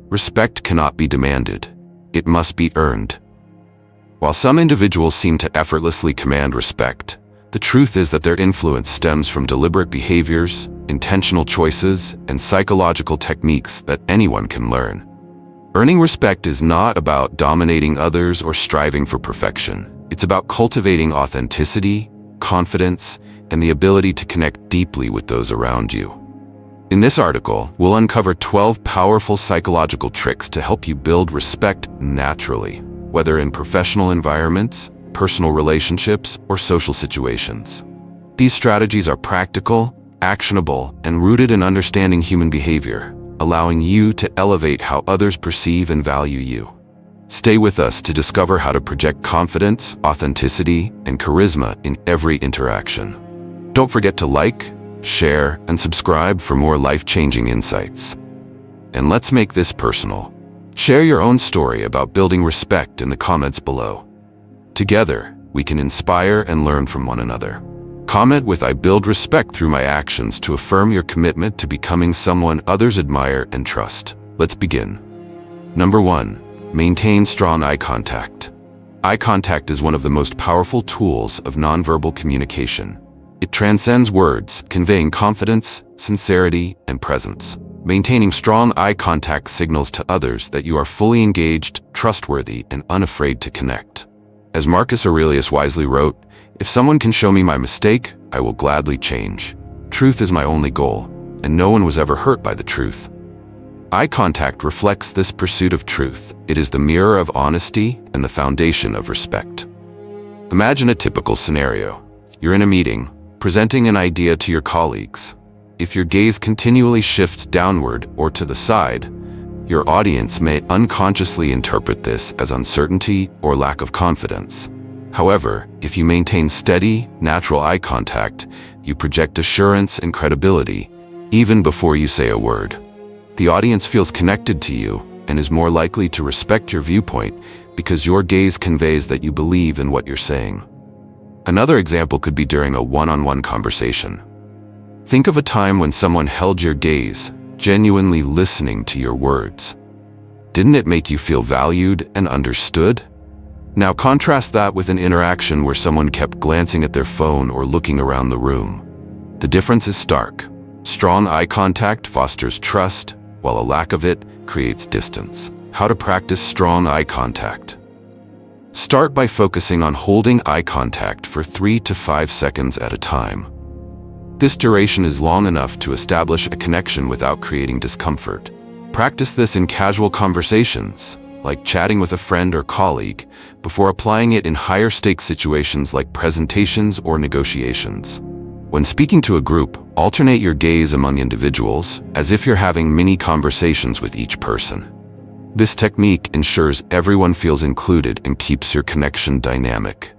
Respect cannot be demanded. It must be earned. While some individuals seem to effortlessly command respect, the truth is that their influence stems from deliberate behaviors, intentional choices, and psychological techniques that anyone can learn. Earning respect is not about dominating others or striving for perfection. It's about cultivating authenticity, confidence, and the ability to connect deeply with those around you. In this article, we'll uncover 12 powerful psychological tricks to help you build respect naturally, whether in professional environments, personal relationships, or social situations. These strategies are practical, actionable, and rooted in understanding human behavior, allowing you to elevate how others perceive and value you. Stay with us to discover how to project confidence, authenticity, and charisma in every interaction. Don't forget to like, share, and subscribe for more life-changing insights. And let's make this personal. Share your own story about building respect in the comments below. Together, we can inspire and learn from one another. Comment with "I build respect through my actions" to affirm your commitment to becoming someone others admire and trust. Let's begin. Number 1. Maintain strong eye contact. Eye contact is one of the most powerful tools of nonverbal communication. It transcends words, conveying confidence, sincerity, and presence. Maintaining strong eye contact signals to others that you are fully engaged, trustworthy, and unafraid to connect. As Marcus Aurelius wisely wrote, "If someone can show me my mistake, I will gladly change. Truth is my only goal, and no one was ever hurt by the truth." Eye contact reflects this pursuit of truth. It is the mirror of honesty and the foundation of respect. Imagine a typical scenario. You're in a meeting, presenting an idea to your colleagues. If your gaze continually shifts downward or to the side, your audience may unconsciously interpret this as uncertainty or lack of confidence. However, if you maintain steady, natural eye contact, you project assurance and credibility, even before you say a word. The audience feels connected to you and is more likely to respect your viewpoint because your gaze conveys that you believe in what you're saying. Another example could be during a one-on-one conversation. Think of a time when someone held your gaze, genuinely listening to your words. Didn't it make you feel valued and understood? Now contrast that with an interaction where someone kept glancing at their phone or looking around the room. The difference is stark. Strong eye contact fosters trust, while a lack of it creates distance. How to practice strong eye contact. Start by focusing on holding eye contact for 3 to 5 seconds at a time. This duration is long enough to establish a connection without creating discomfort. Practice this in casual conversations, like chatting with a friend or colleague, before applying it in higher stakes situations like presentations or negotiations. When speaking to a group, alternate your gaze among individuals, as if you're having mini conversations with each person. This technique ensures everyone feels included and keeps your connection dynamic.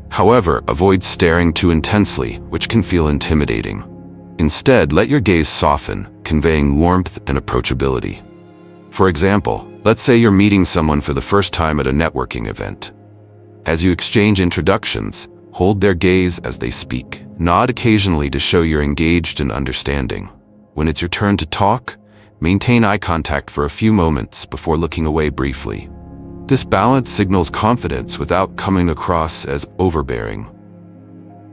However, avoid staring too intensely, which can feel intimidating. Instead, let your gaze soften, conveying warmth and approachability. For example, let's say you're meeting someone for the first time at a networking event. As you exchange introductions, hold their gaze as they speak. Nod occasionally to show you're engaged and understanding. When it's your turn to talk, maintain eye contact for a few moments before looking away briefly. This balance signals confidence without coming across as overbearing.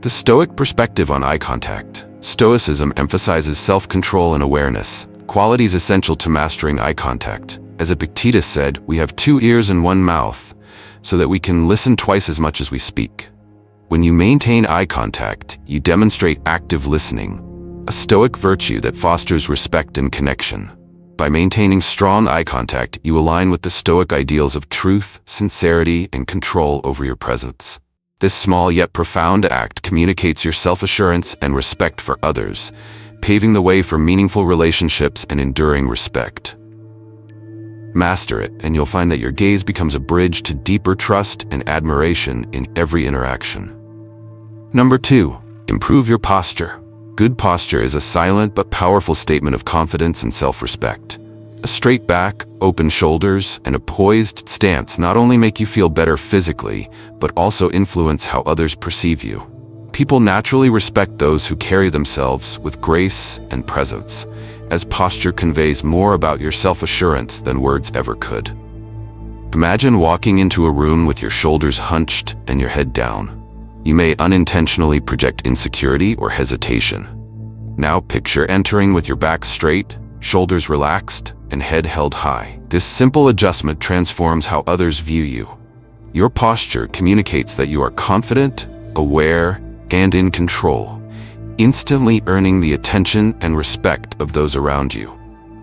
The Stoic perspective on eye contact. Stoicism emphasizes self-control and awareness, qualities essential to mastering eye contact. As Epictetus said, "We have 2 ears and 1 mouth, so that we can listen twice as much as we speak." When you maintain eye contact, you demonstrate active listening, a Stoic virtue that fosters respect and connection. By maintaining strong eye contact, you align with the Stoic ideals of truth, sincerity, and control over your presence. This small yet profound act communicates your self-assurance and respect for others, paving the way for meaningful relationships and enduring respect. Master it, and you'll find that your gaze becomes a bridge to deeper trust and admiration in every interaction. Number 2, improve your posture. Good posture is a silent but powerful statement of confidence and self-respect. A straight back, open shoulders, and a poised stance not only make you feel better physically, but also influence how others perceive you. People naturally respect those who carry themselves with grace and presence, as posture conveys more about your self-assurance than words ever could. Imagine walking into a room with your shoulders hunched and your head down. You may unintentionally project insecurity or hesitation. Now picture entering with your back straight, shoulders relaxed, and head held high. This simple adjustment transforms how others view you. Your posture communicates that you are confident, aware, and in control, instantly earning the attention and respect of those around you.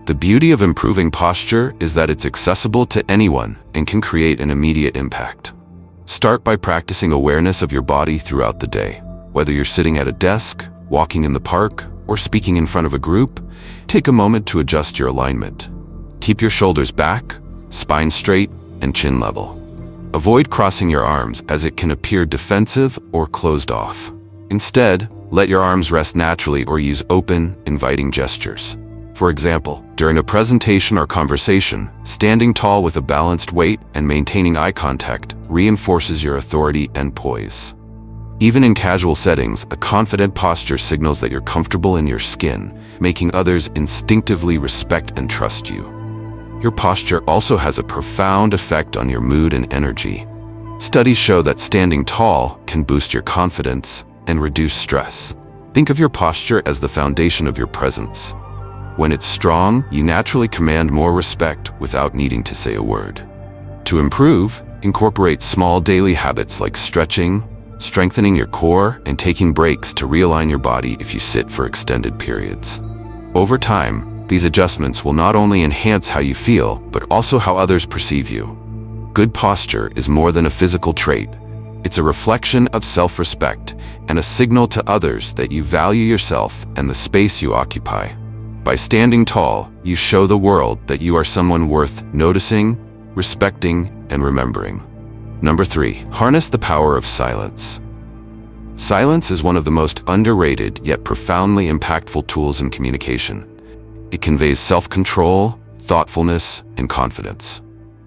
The beauty of improving posture is that it's accessible to anyone and can create an immediate impact. Start by practicing awareness of your body throughout the day. Whether you're sitting at a desk, walking in the park, or speaking in front of a group, take a moment to adjust your alignment. Keep your shoulders back, spine straight, and chin level. Avoid crossing your arms as it can appear defensive or closed off. Instead, let your arms rest naturally or use open, inviting gestures. For example, during a presentation or conversation, standing tall with a balanced weight and maintaining eye contact reinforces your authority and poise. Even in casual settings, a confident posture signals that you're comfortable in your skin, making others instinctively respect and trust you. Your posture also has a profound effect on your mood and energy. Studies show that standing tall can boost your confidence and reduce stress. Think of your posture as the foundation of your presence. When it's strong, you naturally command more respect without needing to say a word. To improve, incorporate small daily habits like stretching, strengthening your core, and taking breaks to realign your body if you sit for extended periods. Over time, these adjustments will not only enhance how you feel, but also how others perceive you. Good posture is more than a physical trait. It's a reflection of self-respect and a signal to others that you value yourself and the space you occupy. By standing tall, you show the world that you are someone worth noticing, respecting, and remembering. Number 3, harness the power of silence. Silence is one of the most underrated yet profoundly impactful tools in communication. It conveys self-control, thoughtfulness, and confidence.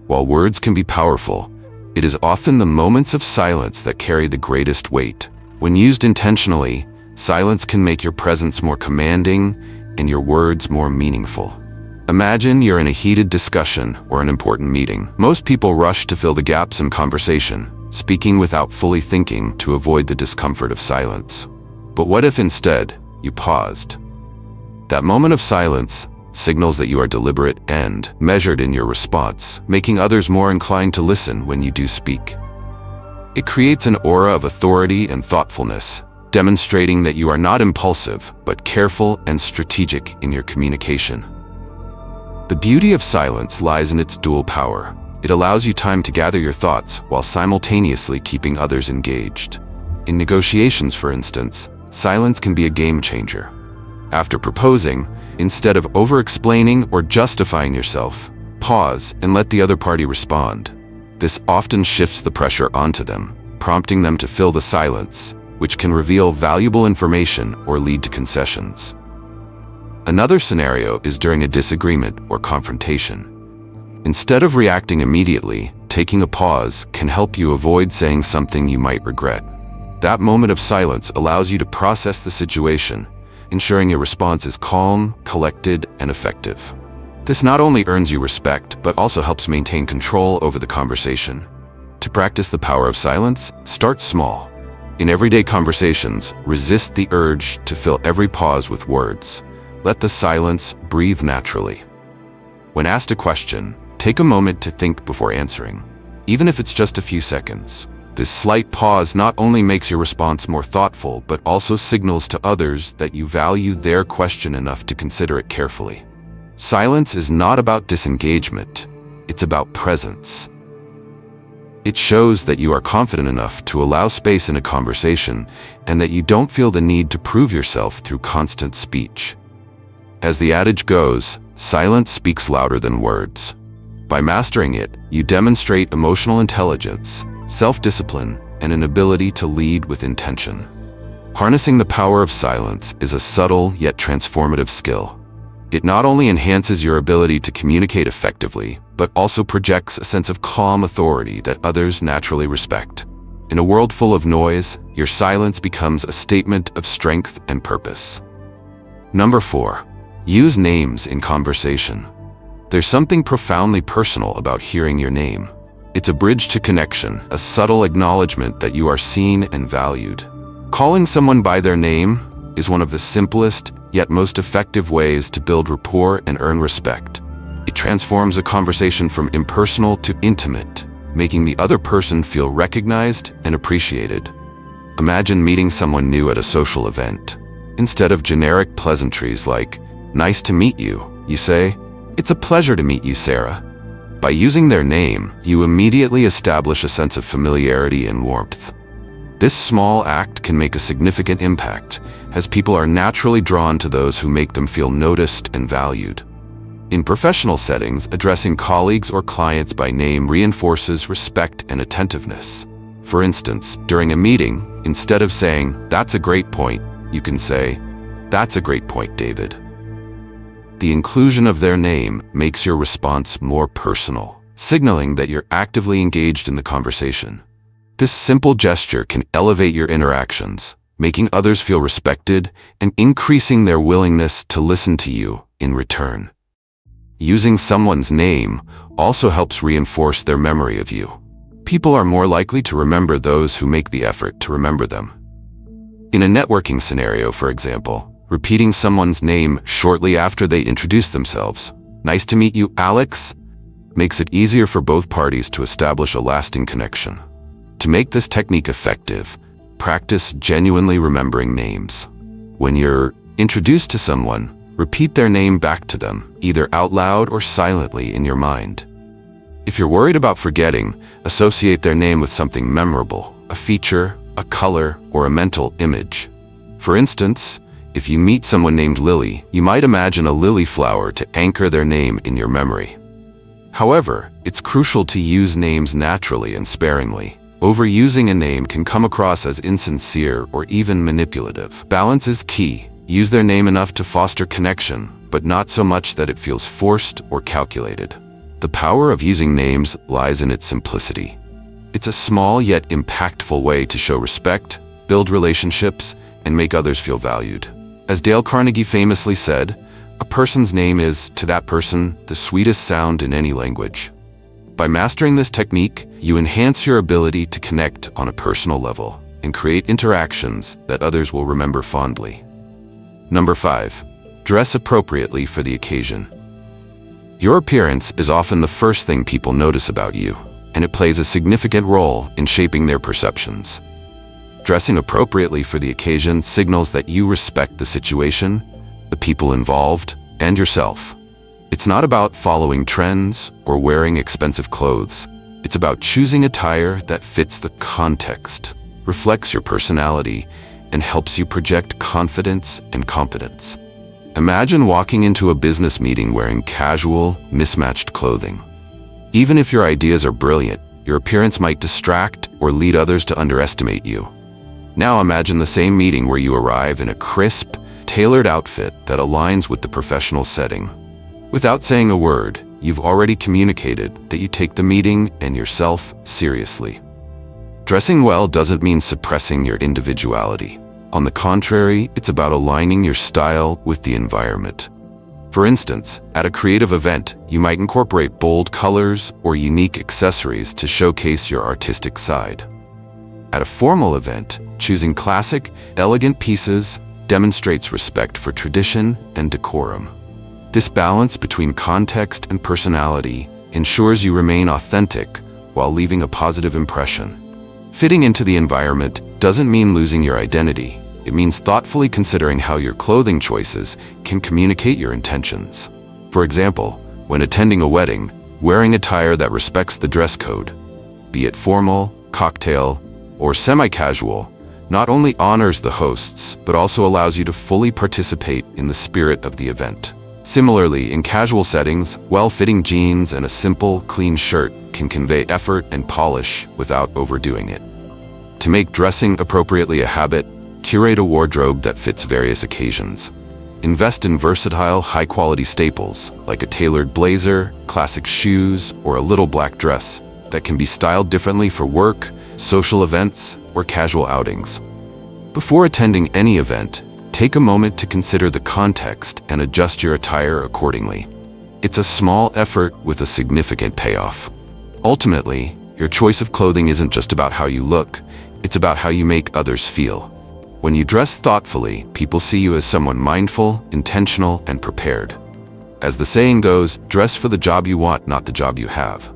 While words can be powerful, it is often the moments of silence that carry the greatest weight. When used intentionally, silence can make your presence more commanding and your words more meaningful. Imagine you're in a heated discussion or an important meeting. Most people rush to fill the gaps in conversation, speaking without fully thinking to avoid the discomfort of silence. But what if instead you paused? That moment of silence signals that you are deliberate and measured in your response, making others more inclined to listen when you do speak. It creates an aura of authority and thoughtfulness, demonstrating that you are not impulsive, but careful and strategic in your communication. The beauty of silence lies in its dual power. It allows you time to gather your thoughts while simultaneously keeping others engaged. In negotiations, for instance, silence can be a game changer. After proposing, instead of over-explaining or justifying yourself, pause and let the other party respond. This often shifts the pressure onto them, prompting them to fill the silence, which can reveal valuable information or lead to concessions. Another scenario is during a disagreement or confrontation. Instead of reacting immediately, taking a pause can help you avoid saying something you might regret. That moment of silence allows you to process the situation, ensuring your response is calm, collected, and effective. This not only earns you respect, but also helps maintain control over the conversation. To practice the power of silence, start small. In everyday conversations, resist the urge to fill every pause with words. Let the silence breathe naturally. When asked a question, take a moment to think before answering, even if it's just a few seconds. This slight pause not only makes your response more thoughtful, but also signals to others that you value their question enough to consider it carefully. Silence is not about disengagement, it's about presence. It shows that you are confident enough to allow space in a conversation and that you don't feel the need to prove yourself through constant speech. As the adage goes, silence speaks louder than words. By mastering it, you demonstrate emotional intelligence, self-discipline, and an ability to lead with intention. Harnessing the power of silence is a subtle yet transformative skill. It not only enhances your ability to communicate effectively, but also projects a sense of calm authority that others naturally respect. In a world full of noise, your silence becomes a statement of strength and purpose. Number 4. Use names in conversation. There's something profoundly personal about hearing your name. It's a bridge to connection, a subtle acknowledgement that you are seen and valued. Calling someone by their name is one of the simplest, yet most effective ways to build rapport and earn respect. It transforms a conversation from impersonal to intimate, making the other person feel recognized and appreciated. Imagine meeting someone new at a social event. Instead of generic pleasantries like, "Nice to meet you," you say, "It's a pleasure to meet you, Sarah." By using their name, you immediately establish a sense of familiarity and warmth. This small act can make a significant impact, as people are naturally drawn to those who make them feel noticed and valued. In professional settings, addressing colleagues or clients by name reinforces respect and attentiveness. For instance, during a meeting, instead of saying, "That's a great point," you can say, "That's a great point, David." The inclusion of their name makes your response more personal, signaling that you're actively engaged in the conversation. This simple gesture can elevate your interactions, making others feel respected and increasing their willingness to listen to you in return. Using someone's name also helps reinforce their memory of you. People are more likely to remember those who make the effort to remember them. In a networking scenario, for example, repeating someone's name shortly after they introduce themselves, "Nice to meet you, Alex," makes it easier for both parties to establish a lasting connection. To make this technique effective, practice genuinely remembering names. When you're introduced to someone, repeat their name back to them, either out loud or silently in your mind. If you're worried about forgetting, associate their name with something memorable, a feature, a color, or a mental image. For instance, if you meet someone named Lily, you might imagine a lily flower to anchor their name in your memory. However, it's crucial to use names naturally and sparingly. Overusing a name can come across as insincere or even manipulative. Balance is key. Use their name enough to foster connection, but not so much that it feels forced or calculated. The power of using names lies in its simplicity. It's a small yet impactful way to show respect, build relationships, and make others feel valued. As Dale Carnegie famously said, "A person's name is, to that person, the sweetest sound in any language." By mastering this technique, you enhance your ability to connect on a personal level and create interactions that others will remember fondly. Number 5. Dress appropriately for the occasion. Your appearance is often the first thing people notice about you, and it plays a significant role in shaping their perceptions. Dressing appropriately for the occasion signals that you respect the situation, the people involved, and yourself. It's not about following trends or wearing expensive clothes. It's about choosing attire that fits the context, reflects your personality, and helps you project confidence and competence. Imagine walking into a business meeting wearing casual, mismatched clothing. Even if your ideas are brilliant, your appearance might distract or lead others to underestimate you. Now imagine the same meeting where you arrive in a crisp, tailored outfit that aligns with the professional setting. Without saying a word, you've already communicated that you take the meeting and yourself seriously. Dressing well doesn't mean suppressing your individuality. On the contrary, it's about aligning your style with the environment. For instance, at a creative event, you might incorporate bold colors or unique accessories to showcase your artistic side. At a formal event, choosing classic, elegant pieces demonstrates respect for tradition and decorum. This balance between context and personality ensures you remain authentic while leaving a positive impression. Fitting into the environment doesn't mean losing your identity. It means thoughtfully considering how your clothing choices can communicate your intentions. For example, when attending a wedding, wearing attire that respects the dress code, be it formal, cocktail, or semi-casual, not only honors the hosts, but also allows you to fully participate in the spirit of the event. Similarly, in casual settings, well-fitting jeans and a simple, clean shirt can convey effort and polish without overdoing it. To make dressing appropriately a habit, curate a wardrobe that fits various occasions. Invest in versatile, high-quality staples, like a tailored blazer, classic shoes, or a little black dress that can be styled differently for work, social events, or casual outings. Before attending any event, take a moment to consider the context and adjust your attire accordingly. It's a small effort with a significant payoff. Ultimately, your choice of clothing isn't just about how you look, it's about how you make others feel. When you dress thoughtfully, people see you as someone mindful, intentional, and prepared. As the saying goes, dress for the job you want, not the job you have.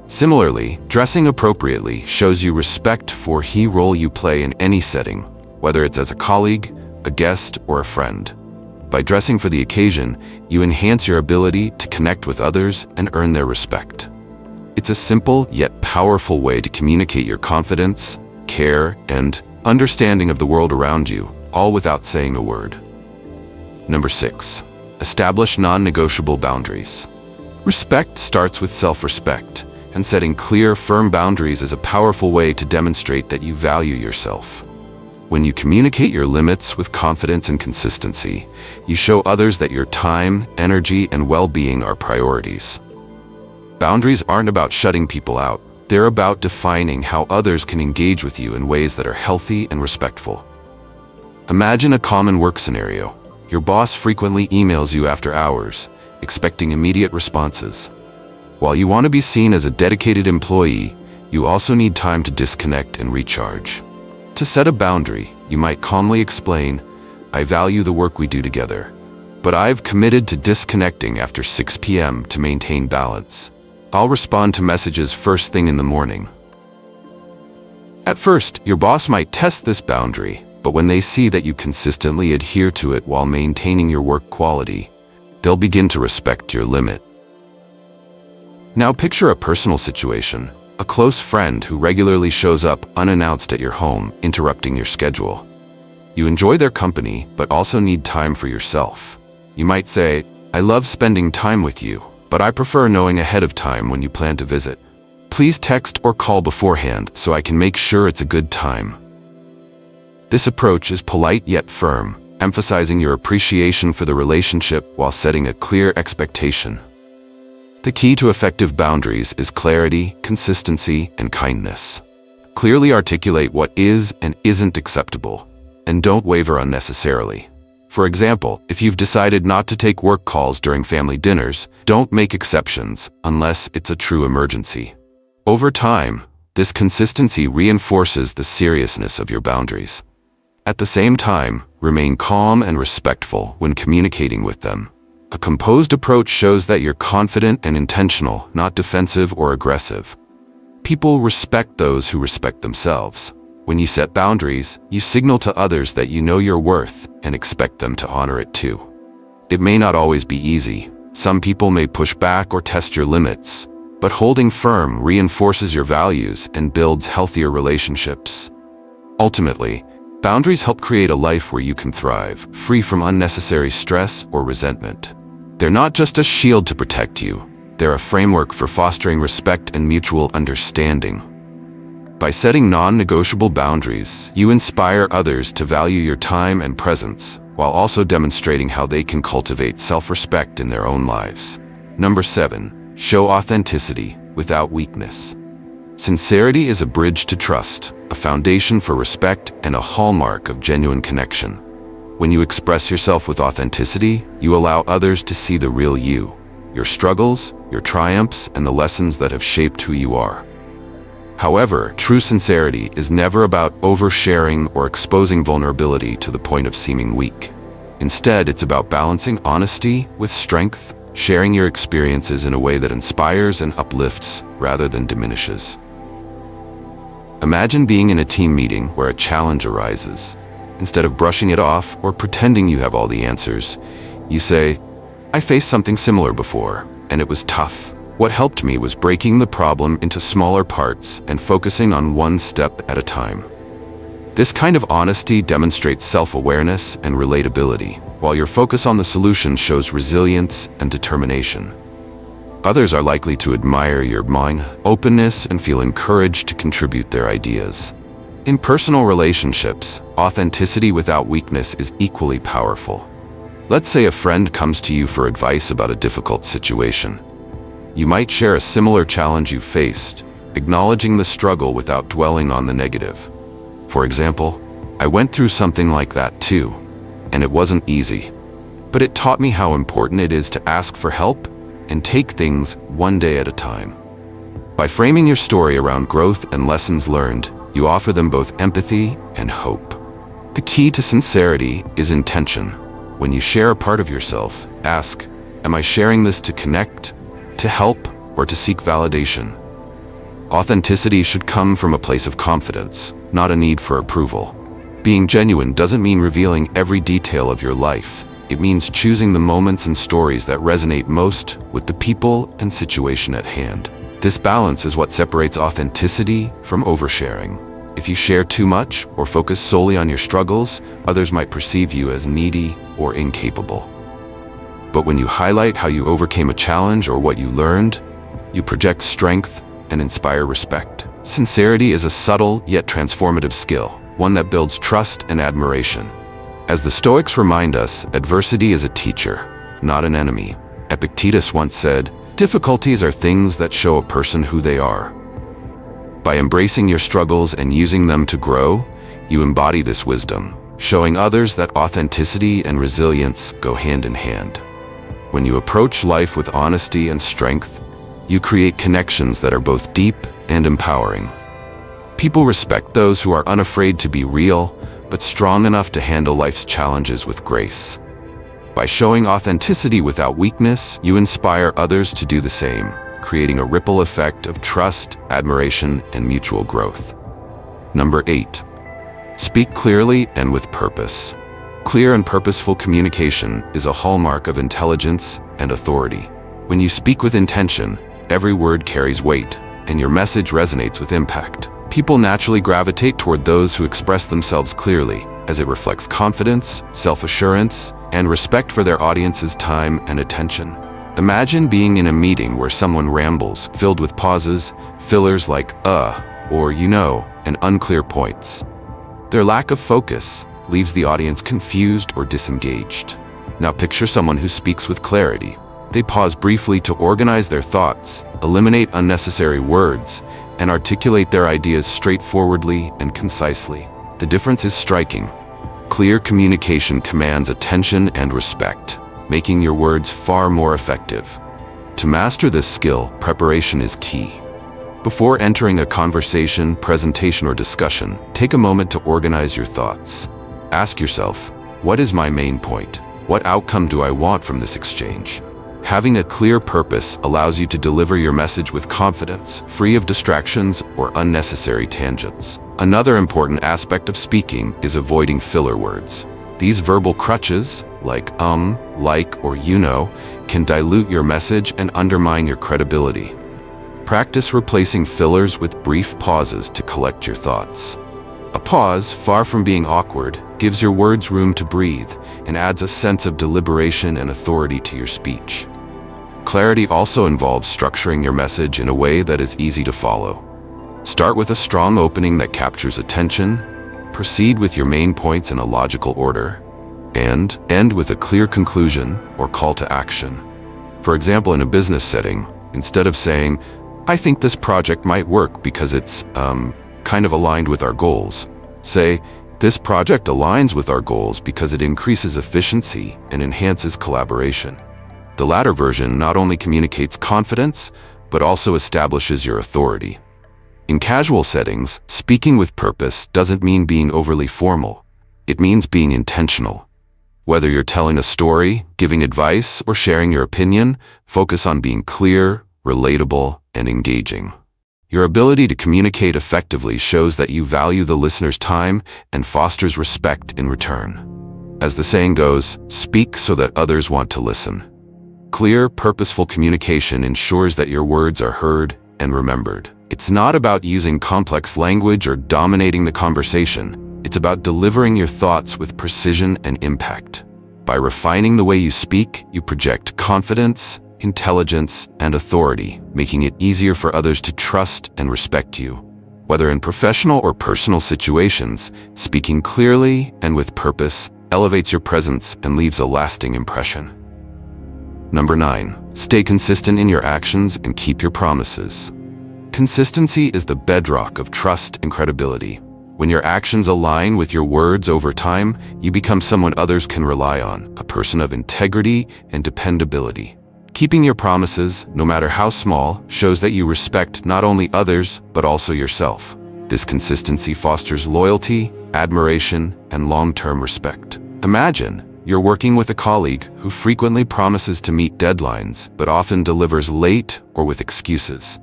Similarly, dressing appropriately shows you respect for the role you play in any setting, whether it's as a colleague, a guest, or a friend. By dressing for the occasion, you enhance your ability to connect with others and earn their respect. It's a simple yet powerful way to communicate your confidence, care, and understanding of the world around you, all without saying a word. Number 6. Establish non-negotiable boundaries. Respect starts with self-respect, and setting clear, firm boundaries is a powerful way to demonstrate that you value yourself. When you communicate your limits with confidence and consistency, you show others that your time, energy, and well-being are priorities. Boundaries aren't about shutting people out. They're about defining how others can engage with you in ways that are healthy and respectful. Imagine a common work scenario. Your boss frequently emails you after hours, expecting immediate responses. While you want to be seen as a dedicated employee, you also need time to disconnect and recharge. To set a boundary, you might calmly explain, "I value the work we do together, but I've committed to disconnecting after 6 p.m. to maintain balance. I'll respond to messages first thing in the morning." At first, your boss might test this boundary, but when they see that you consistently adhere to it while maintaining your work quality, they'll begin to respect your limit. Now picture a personal situation, a close friend who regularly shows up unannounced at your home, interrupting your schedule. You enjoy their company, but also need time for yourself. You might say, "I love spending time with you, but I prefer knowing ahead of time when you plan to visit. Please text or call beforehand so I can make sure it's a good time." This approach is polite yet firm, emphasizing your appreciation for the relationship while setting a clear expectation. The key to effective boundaries is clarity, consistency, and kindness. Clearly articulate what is and isn't acceptable, and don't waver unnecessarily. For example, if you've decided not to take work calls during family dinners, don't make exceptions unless it's a true emergency. Over time, this consistency reinforces the seriousness of your boundaries. At the same time, remain calm and respectful when communicating with them. A composed approach shows that you're confident and intentional, not defensive or aggressive. People respect those who respect themselves. When you set boundaries, you signal to others that you know your worth and expect them to honor it too. It may not always be easy. Some people may push back or test your limits, but holding firm reinforces your values and builds healthier relationships. Ultimately, boundaries help create a life where you can thrive, free from unnecessary stress or resentment. They're not just a shield to protect you, they're a framework for fostering respect and mutual understanding. By setting non-negotiable boundaries, you inspire others to value your time and presence, while also demonstrating how they can cultivate self-respect in their own lives. Number 7. Show authenticity without weakness. Sincerity is a bridge to trust, a foundation for respect, and a hallmark of genuine connection. When you express yourself with authenticity, you allow others to see the real you, your struggles, your triumphs, and the lessons that have shaped who you are. However, true sincerity is never about oversharing or exposing vulnerability to the point of seeming weak. Instead, it's about balancing honesty with strength, sharing your experiences in a way that inspires and uplifts rather than diminishes. Imagine being in a team meeting where a challenge arises. Instead of brushing it off or pretending you have all the answers, you say, "I faced something similar before, and it was tough. What helped me was breaking the problem into smaller parts and focusing on one step at a time." This kind of honesty demonstrates self-awareness and relatability, while your focus on the solution shows resilience and determination. Others are likely to admire your openness and feel encouraged to contribute their ideas. In personal relationships, authenticity without weakness is equally powerful. Let's say a friend comes to you for advice about a difficult situation. You might share a similar challenge you faced, acknowledging the struggle without dwelling on the negative. For example, "I went through something like that too. and it wasn't easy. But it taught me how important it is to ask for help and take things one day at a time. By framing your story around growth and lessons learned, you offer them both empathy and hope. The key to sincerity is intention. When you share a part of yourself, ask, am I sharing this to connect, to help, or to seek validation? Authenticity should come from a place of confidence, not a need for approval. Being genuine doesn't mean revealing every detail of your life. It means choosing the moments and stories that resonate most with the people and situation at hand. This balance is what separates authenticity from oversharing. If you share too much or focus solely on your struggles, others might perceive you as needy or incapable. But when you highlight how you overcame a challenge or what you learned, you project strength and inspire respect. Sincerity is a subtle yet transformative skill, one that builds trust and admiration. As the Stoics remind us, adversity is a teacher, not an enemy. Epictetus once said, difficulties are things that show a person who they are. By embracing your struggles and using them to grow, you embody this wisdom, showing others that authenticity and resilience go hand in hand. When you approach life with honesty and strength, you create connections that are both deep and empowering. People respect those who are unafraid to be real, but strong enough to handle life's challenges with grace. By showing authenticity without weakness, you inspire others to do the same, creating a ripple effect of trust, admiration, and mutual growth. Number 8. Speak clearly and with purpose. Clear and purposeful communication is a hallmark of intelligence and authority. When you speak with intention, every word carries weight, and your message resonates with impact. People naturally gravitate toward those who express themselves clearly, as it reflects confidence, self-assurance, and respect for their audience's time and attention. Imagine being in a meeting where someone rambles, filled with pauses, fillers like or you know, and unclear points. Their lack of focus leaves the audience confused or disengaged. Now picture someone who speaks with clarity. They pause briefly to organize their thoughts, eliminate unnecessary words, and articulate their ideas straightforwardly and concisely. The difference is striking. Clear communication commands attention and respect, making your words far more effective. To master this skill, preparation is key. Before entering a conversation, presentation, or discussion, take a moment to organize your thoughts. Ask yourself, what is my main point? What outcome do I want from this exchange? Having a clear purpose allows you to deliver your message with confidence, free of distractions or unnecessary tangents. Another important aspect of speaking is avoiding filler words. These verbal crutches, like like, or you know, can dilute your message and undermine your credibility. Practice replacing fillers with brief pauses to collect your thoughts. A pause, far from being awkward, gives your words room to breathe and adds a sense of deliberation and authority to your speech. Clarity also involves structuring your message in a way that is easy to follow. Start with a strong opening that captures attention, proceed with your main points in a logical order, and end with a clear conclusion or call to action. For example, in a business setting, instead of saying, I think this project might work because it's, kind of aligned with our goals, say, this project aligns with our goals because it increases efficiency and enhances collaboration. The latter version not only communicates confidence, but also establishes your authority. In casual settings, speaking with purpose doesn't mean being overly formal. It means being intentional. Whether you're telling a story, giving advice, or sharing your opinion, focus on being clear, relatable, and engaging. Your ability to communicate effectively shows that you value the listener's time and fosters respect in return. As the saying goes, speak so that others want to listen. Clear, purposeful communication ensures that your words are heard and remembered. It's not about using complex language or dominating the conversation. It's about delivering your thoughts with precision and impact. By refining the way you speak, you project confidence, intelligence, and authority, making it easier for others to trust and respect you. Whether in professional or personal situations, speaking clearly and with purpose elevates your presence and leaves a lasting impression. Number 9. Stay consistent in your actions and keep your promises. Consistency is the bedrock of trust and credibility. When your actions align with your words over time, you become someone others can rely on, a person of integrity and dependability. Keeping your promises, no matter how small, shows that you respect not only others, but also yourself. This consistency fosters loyalty, admiration, and long-term respect. Imagine you're working with a colleague who frequently promises to meet deadlines, but often delivers late or with excuses.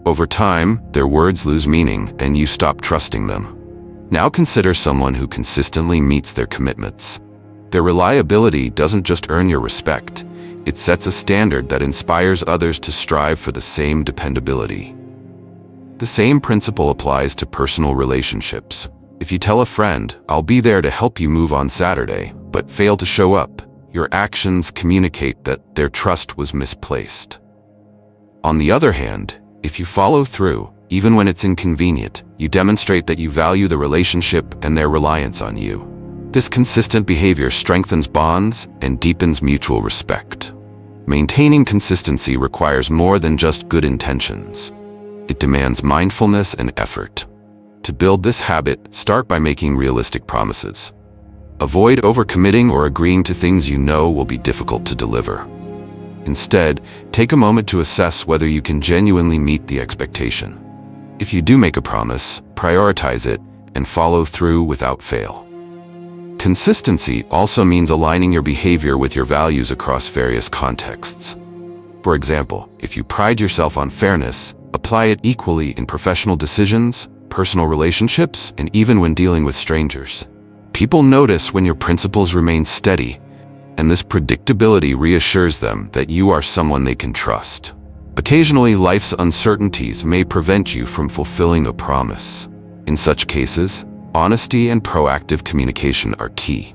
Over time, their words lose meaning and you stop trusting them. Now consider someone who consistently meets their commitments. Their reliability doesn't just earn your respect, it sets a standard that inspires others to strive for the same dependability. The same principle applies to personal relationships. If you tell a friend, "I'll be there to help you move on Saturday," but fail to show up, your actions communicate that their trust was misplaced. On the other hand, if you follow through, even when it's inconvenient, you demonstrate that you value the relationship and their reliance on you. This consistent behavior strengthens bonds and deepens mutual respect. Maintaining consistency requires more than just good intentions. It demands mindfulness and effort. To build this habit, start by making realistic promises. Avoid overcommitting or agreeing to things you know will be difficult to deliver. Instead, take a moment to assess whether you can genuinely meet the expectation. If you do make a promise, prioritize it and follow through without fail. Consistency also means aligning your behavior with your values across various contexts. For example, if you pride yourself on fairness, apply it equally in professional decisions, personal relationships, and even when dealing with strangers. People notice when your principles remain steady, and this predictability reassures them that you are someone they can trust. Occasionally, life's uncertainties may prevent you from fulfilling a promise. In such cases, honesty and proactive communication are key.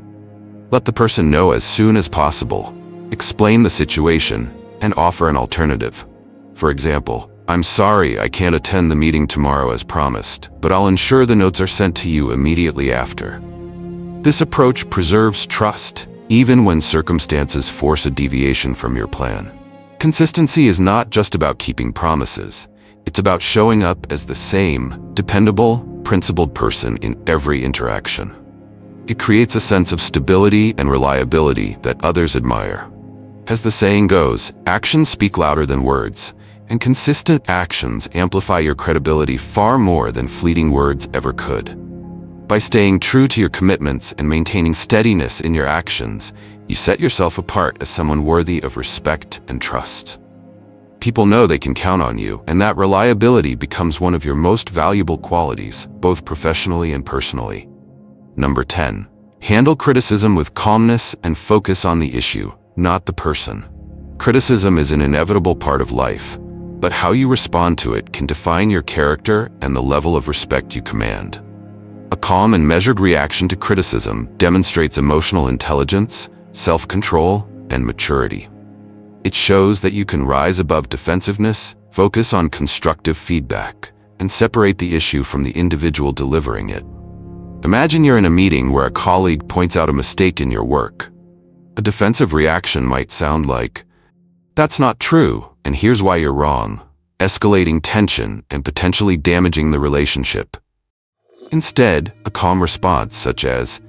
Let the person know as soon as possible, explain the situation, and offer an alternative. For example, "I'm sorry I can't attend the meeting tomorrow as promised, but I'll ensure the notes are sent to you immediately after." This approach preserves trust, even when circumstances force a deviation from your plan. Consistency is not just about keeping promises. It's about showing up as the same, dependable, principled person in every interaction. It creates a sense of stability and reliability that others admire. As the saying goes, actions speak louder than words, and consistent actions amplify your credibility far more than fleeting words ever could. By staying true to your commitments and maintaining steadiness in your actions, you set yourself apart as someone worthy of respect and trust. People know they can count on you, and that reliability becomes one of your most valuable qualities, both professionally and personally. Number 10. Handle criticism with calmness and focus on the issue, not the person. Criticism is an inevitable part of life, but how you respond to it can define your character and the level of respect you command. A calm and measured reaction to criticism demonstrates emotional intelligence, self-control, and maturity. It shows that you can rise above defensiveness, focus on constructive feedback, and separate the issue from the individual delivering it. Imagine you're in a meeting where a colleague points out a mistake in your work. A defensive reaction might sound like, "That's not true, and here's why you're wrong," escalating tension and potentially damaging the relationship. Instead, a calm response such as,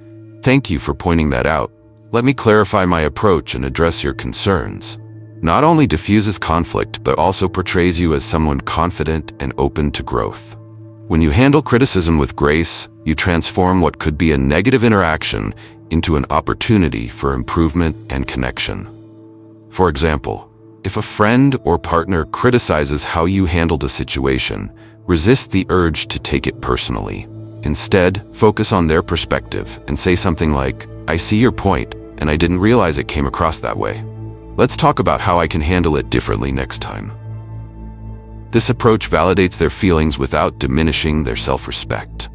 "Thank you for pointing that out. Let me clarify my approach and address your concerns," not only diffuses conflict but also portrays you as someone confident and open to growth. When you handle criticism with grace, you transform what could be a negative interaction into an opportunity for improvement and connection. For example, if a friend or partner criticizes how you handled a situation, resist the urge to take it personally. Instead, focus on their perspective and say something like, "I see your point, and I didn't realize it came across that way. Let's talk about how I can handle it differently next time." This approach validates their feelings without diminishing their self-respect.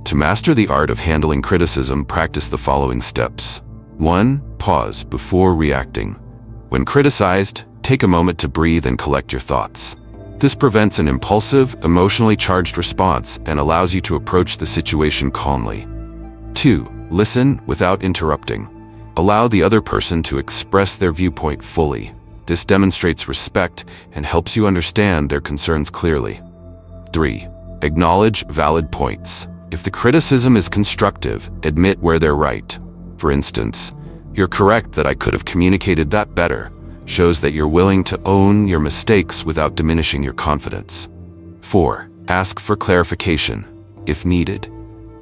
To master the art of handling criticism, practice the following steps. 1. Pause before reacting. When criticized, take a moment to breathe and collect your thoughts. This prevents an impulsive, emotionally charged response and allows you to approach the situation calmly. 2. Listen without interrupting. Allow the other person to express their viewpoint fully. This demonstrates respect and helps you understand their concerns clearly. 3. Acknowledge valid points. If the criticism is constructive, admit where they're right. For instance, "You're correct that I could have communicated that better," shows that you're willing to own your mistakes without diminishing your confidence. 4. Ask for clarification, if needed.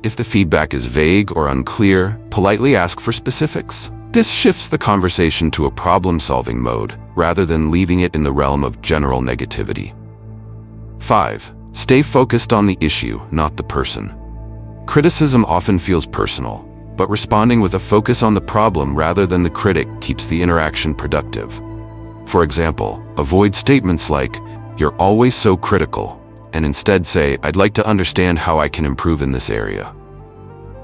If the feedback is vague or unclear, politely ask for specifics. This shifts the conversation to a problem-solving mode, rather than leaving it in the realm of general negativity. 5. Stay focused on the issue, not the person. Criticism often feels personal, but responding with a focus on the problem rather than the critic keeps the interaction productive. For example, avoid statements like, "You're always so critical," and instead say, "I'd like to understand how I can improve in this area."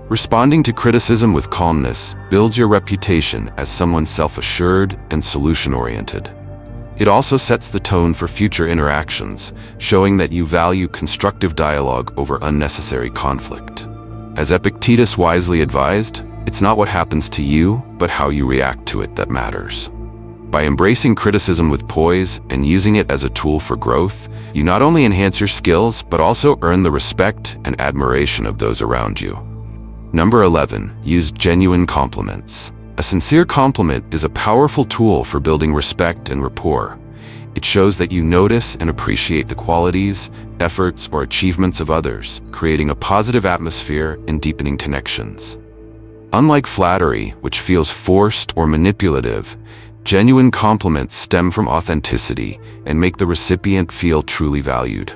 Responding to criticism with calmness builds your reputation as someone self-assured and solution-oriented. It also sets the tone for future interactions, showing that you value constructive dialogue over unnecessary conflict. As Epictetus wisely advised, it's not what happens to you, but how you react to it that matters. By embracing criticism with poise and using it as a tool for growth, you not only enhance your skills, but also earn the respect and admiration of those around you. Number 11, use genuine compliments. A sincere compliment is a powerful tool for building respect and rapport. It shows that you notice and appreciate the qualities, efforts, or achievements of others, creating a positive atmosphere and deepening connections. Unlike flattery, which feels forced or manipulative, genuine compliments stem from authenticity and make the recipient feel truly valued.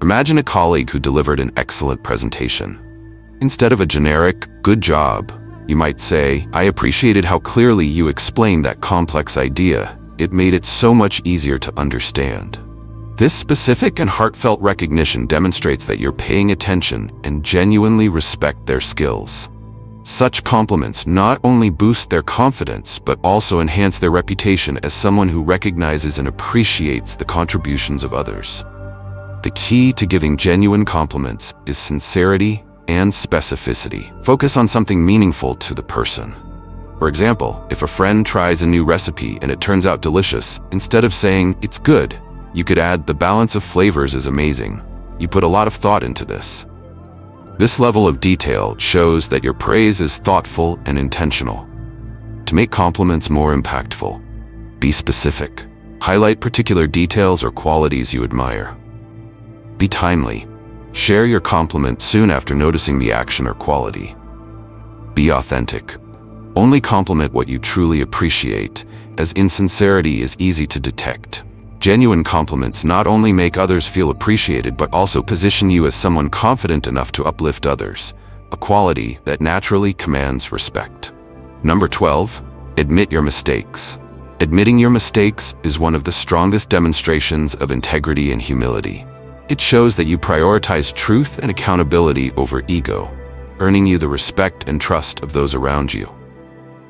Imagine a colleague who delivered an excellent presentation. Instead of a generic, "Good job," you might say, "I appreciated how clearly you explained that complex idea. It made it so much easier to understand." This specific and heartfelt recognition demonstrates that you're paying attention and genuinely respect their skills. Such compliments not only boost their confidence, but also enhance their reputation as someone who recognizes and appreciates the contributions of others. The key to giving genuine compliments is sincerity and specificity. Focus on something meaningful to the person. For example, if a friend tries a new recipe and it turns out delicious, instead of saying, "It's good," you could add, "The balance of flavors is amazing. You put a lot of thought into this." This level of detail shows that your praise is thoughtful and intentional. To make compliments more impactful, be specific. Highlight particular details or qualities you admire. Be timely. Share your compliment soon after noticing the action or quality. Be authentic. Only compliment what you truly appreciate, as insincerity is easy to detect. Genuine compliments not only make others feel appreciated, but also position you as someone confident enough to uplift others, a quality that naturally commands respect. Number 12, admit your mistakes. Admitting your mistakes is one of the strongest demonstrations of integrity and humility. It shows that you prioritize truth and accountability over ego, earning you the respect and trust of those around you.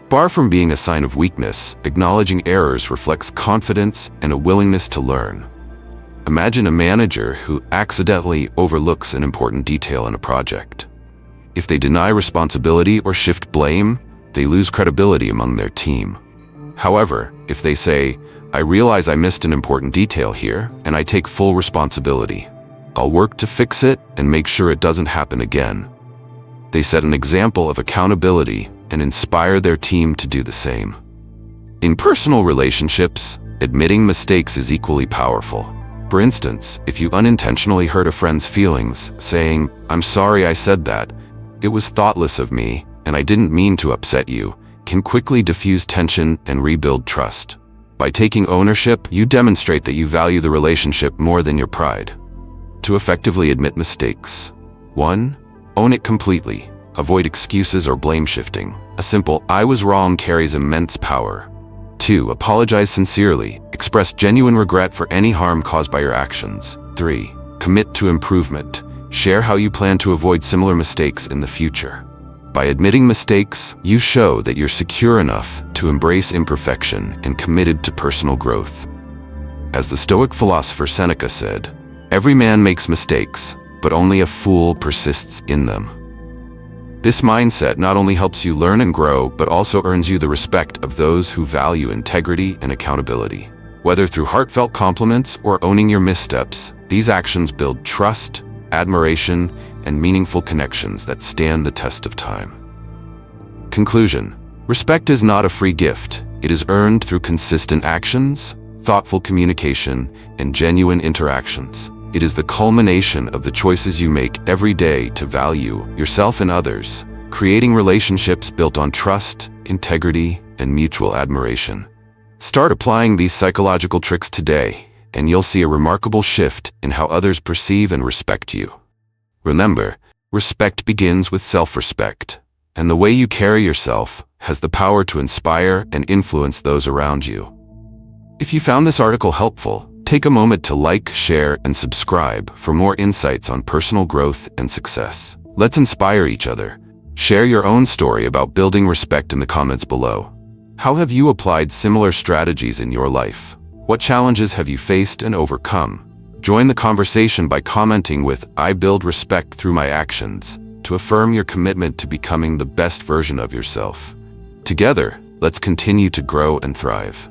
Far from being a sign of weakness, acknowledging errors reflects confidence and a willingness to learn. Imagine a manager who accidentally overlooks an important detail in a project. If they deny responsibility or shift blame, they lose credibility among their team. However, if they say, "I realize I missed an important detail here, and I take full responsibility. I'll work to fix it and make sure it doesn't happen again," they set an example of accountability and inspire their team to do the same. In personal relationships, admitting mistakes is equally powerful. For instance, if you unintentionally hurt a friend's feelings, saying, "I'm sorry I said that. It was thoughtless of me, and I didn't mean to upset you," can quickly diffuse tension and rebuild trust. By taking ownership, you demonstrate that you value the relationship more than your pride. To effectively admit mistakes. 1. Own it completely. Avoid excuses or blame shifting. A simple "I was wrong" carries immense power. 2. Apologize sincerely. Express genuine regret for any harm caused by your actions. 3. Commit to improvement. Share how you plan to avoid similar mistakes in the future. By admitting mistakes, you show that you're secure enough to embrace imperfection and committed to personal growth. As the Stoic philosopher Seneca said, "Every man makes mistakes, but only a fool persists in them." This mindset not only helps you learn and grow, but also earns you the respect of those who value integrity and accountability. Whether through heartfelt compliments or owning your missteps, these actions build trust, admiration, and meaningful connections that stand the test of time. Conclusion: respect is not a free gift. It is earned through consistent actions, thoughtful communication, and genuine interactions. It is the culmination of the choices you make every day to value yourself and others, creating relationships built on trust, integrity, and mutual admiration. Start applying these psychological tricks today, and you'll see a remarkable shift in how others perceive and respect you. Remember, respect begins with self-respect, and the way you carry yourself has the power to inspire and influence those around you. If you found this article helpful, take a moment to like, share, and subscribe for more insights on personal growth and success. Let's inspire each other. Share your own story about building respect in the comments below. How have you applied similar strategies in your life? What challenges have you faced and overcome? Join the conversation by commenting with "I build respect through my actions" to affirm your commitment to becoming the best version of yourself. Together, let's continue to grow and thrive.